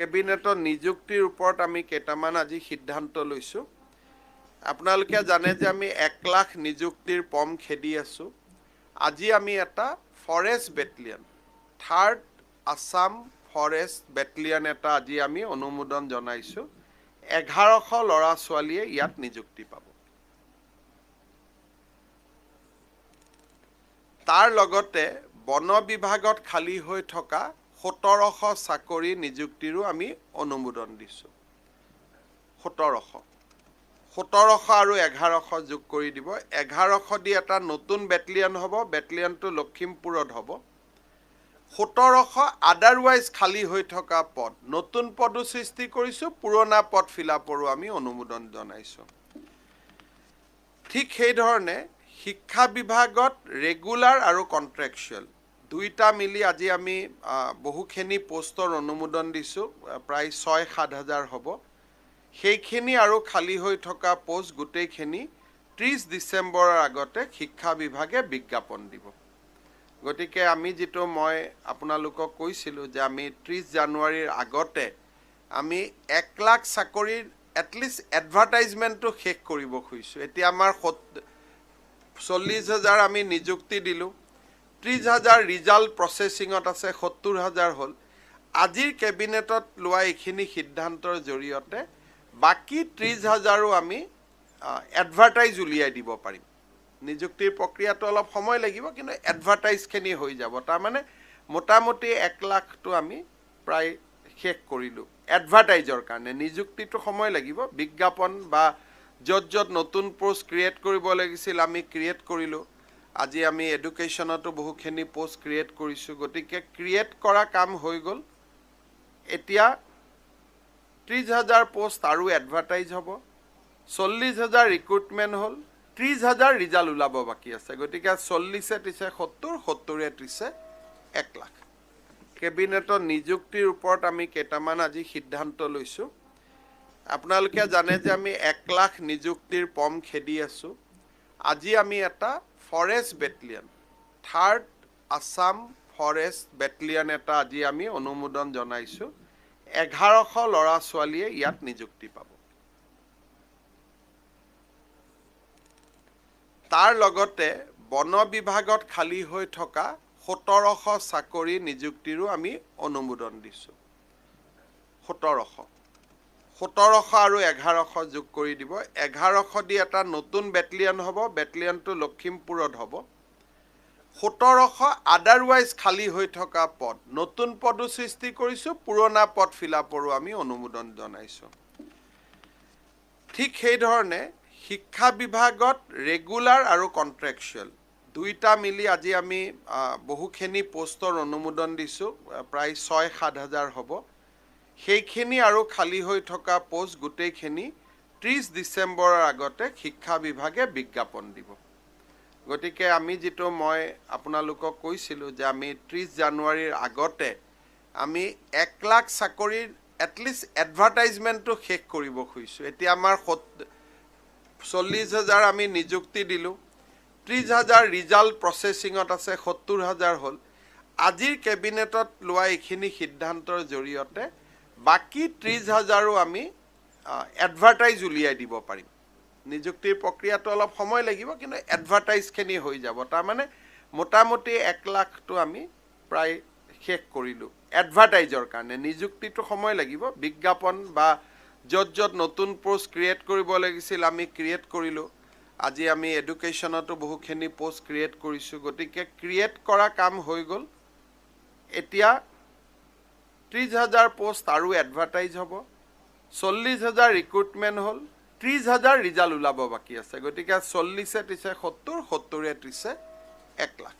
কেবিনেটৰ নিযুক্তিৰ ওপৰত আমি কেইটামান আজি সিদ্ধান্ত লৈছোঁ। আপোনালোকে জানে যে আমি 1 লাখ নিযুক্তিৰ পম খেদি আছোঁ। আজি আমি এটা forest battalion, 3rd assam forest battalion এটা আজি আমি অনুমোদন জনাইছোঁ। 1100 ল'ৰা ছোৱালীয়ে ইয়াত নিযুক্তি পাব। তাৰ লগতে বন বিভাগত খালী হৈ থকা 1700 চাকৰি নিযুক্তিৰো আমি অনুমোদন দিছোঁ। 1700 আৰু 1100 যোগ কৰি দিব। 1100 দি এটা নতুন বেটেলিয়ন হ'ব, বেটেলিয়নটো লখিমপুৰত হ'ব। 1700 আদাৰৱাইজ খালী হৈ থকা পদ, নতুন পদো সৃষ্টি কৰিছোঁ, পুৰণা পদ ফিলাপৰো আমি অনুমোদন জনাইছোঁ। ঠিক সেইধৰণে শিক্ষা বিভাগত ৰেগুলাৰ আৰু কণ্ট্ৰেকচুৱেল দুইটা মিলি আজি আমি বহুখিনি পোষ্টৰ অনুমোদন দিছোঁ, প্ৰায় 6-7 হাজাৰ হ'ব। সেইখিনি আৰু খালী হৈ থকা পোষ্ট গোটেইখিনি 30 ডিচেম্বৰৰ আগতে শিক্ষা বিভাগে বিজ্ঞাপন দিব। গতিকে আমি যিটো মই আপোনালোকক কৈছিলোঁ যে আমি 30 জানুৱাৰীৰ আগতে আমি 1 লাখ চাকৰিৰ এটলিষ্ট এডভাৰটাইজমেণ্টটো শেষ কৰিব খুজিছোঁ। এতিয়া আমাৰ 40,000 আমি নিযুক্তি দিলোঁ, 30,000 ৰিজাল্ট প্ৰচেছিঙত আছে, 70,000 হ'ল। আজিৰ কেবিনেটত লোৱা এইখিনি সিদ্ধান্তৰ জৰিয়তে বাকী 30,000ও আমি এডভাৰটাইজ উলিয়াই দিব পাৰিম। নিযুক্তিৰ প্ৰক্ৰিয়াটো অলপ সময় লাগিব, কিন্তু এডভাৰটাইজখিনি হৈ যাব। তাৰমানে মোটামুটি 1 লাখটো আমি প্ৰায় শেষ কৰিলোঁ এডভাৰটাইজৰ কাৰণে। নিযুক্তিটো সময় লাগিব, বিজ্ঞাপন বা য'ত নতুন পোষ্ট ক্ৰিয়েট কৰিব লাগিছিল আমি ক্ৰিয়েট কৰিলোঁ। আজি আমি এডুকেশ্যনতো বহুখিনি পোষ্ট ক্ৰিয়েট কৰিছোঁ। গতিকে ক্ৰিয়েট কৰা কাম হৈ গ'ল। এতিয়া 30,000 পোষ্ট আৰু এডভাৰটাইজ হ'ব, 40,000 ৰিক্ৰুটমেণ্ট হ'ল, 30,000 ৰিজাল্ট ওলাব বাকী আছে। গতিকে 40 30 70, 70 30 1 লাখ। কেবিনেটৰ নিযুক্তিৰ ওপৰত আমি কেইটামান আজি সিদ্ধান্ত লৈছোঁ। আপোনালোকে জানে যে আমি 1 লাখ নিযুক্তিৰ পম খেদি আছোঁ। আজি আমি এটা forest battalion, 3rd assam forest battalion এটা আজি আমি অনুমোদন জনাইছোঁ। 1100 ল'ৰা ছোৱালীয়ে ইয়াত নিযুক্তি পাব। তাৰ লগতে বন বিভাগত খালী হৈ থকা 1700 চাকৰি নিযুক্তিৰো আমি অনুমোদন দিছোঁ। 1700 আৰু 1100 যোগ কৰি দিব। 1100 দি এটা নতুন বেটেলিয়ন হ'ব, বেটেলিয়নটো লখিমপুৰত হ'ব। 1700 আদাৰৱাইজ খালী হৈ থকা পদ, নতুন পদো সৃষ্টি কৰিছোঁ, পুৰণা পদ ফিলাপৰো আমি অনুমোদন জনাইছোঁ। ঠিক সেইধৰণে শিক্ষা বিভাগত ৰেগুলাৰ আৰু কণ্ট্ৰেকচুৱেল দুইটা মিলি আজি আমি বহুখিনি পোষ্টৰ অনুমোদন দিছোঁ, প্ৰায় 6-7 হাজাৰ হ'ব। সেইখিনি আৰু খালী হৈ থকা পোষ্ট গোটেইখিনি 30 ডিচেম্বৰৰ আগতে শিক্ষা বিভাগে বিজ্ঞাপন দিব। গতিকে আমি যিটো মই আপোনালোকক কৈছিলোঁ যে আমি 30 জানুৱাৰীৰ আগতে আমি 1 লাখ চাকৰিৰ এটলিষ্ট এডভাৰটাইজমেণ্টটো শেষ কৰিব খুজিছোঁ। এতিয়া আমাৰ 40,000 আমি নিযুক্তি দিলোঁ, 30,000 ৰিজাল্ট প্ৰচেছিঙত আছে, 70,000 হ'ল। আজিৰ কেবিনেটত লোৱা এইখিনি সিদ্ধান্তৰ জৰিয়তে বাকী 30,000ও আমি এডভাৰটাইজ উলিয়াই দিব পাৰিম। নিযুক্তিৰ প্ৰক্ৰিয়াটো অলপ সময় লাগিব, কিন্তু এডভাৰটাইজখিনি হৈ যাব। তাৰমানে মোটামুটি 1 লাখটো আমি প্ৰায় শেষ কৰিলোঁ এডভাৰটাইজৰ কাৰণে। নিযুক্তিটো সময় লাগিব, বিজ্ঞাপন বা য'ত নতুন পোষ্ট ক্ৰিয়েট কৰিব লাগিছিল আমি ক্ৰিয়েট কৰিলোঁ। আজি আমি এডুকেশ্যনতো বহুখিনি পোষ্ট ক্ৰিয়েট কৰিছোঁ। গতিকে ক্ৰিয়েট কৰা কাম হৈ গ'ল। এতিয়া 30,000 পোষ্ট আৰু এডভাৰটাইজ হ'ব, 40,000 ৰিক্ৰুটমেণ্ট হ'ল, 30,000 ৰিজাল্ট ওলাব বাকী আছে। গতিকে 40 30 70, 70 30 1 লাখ।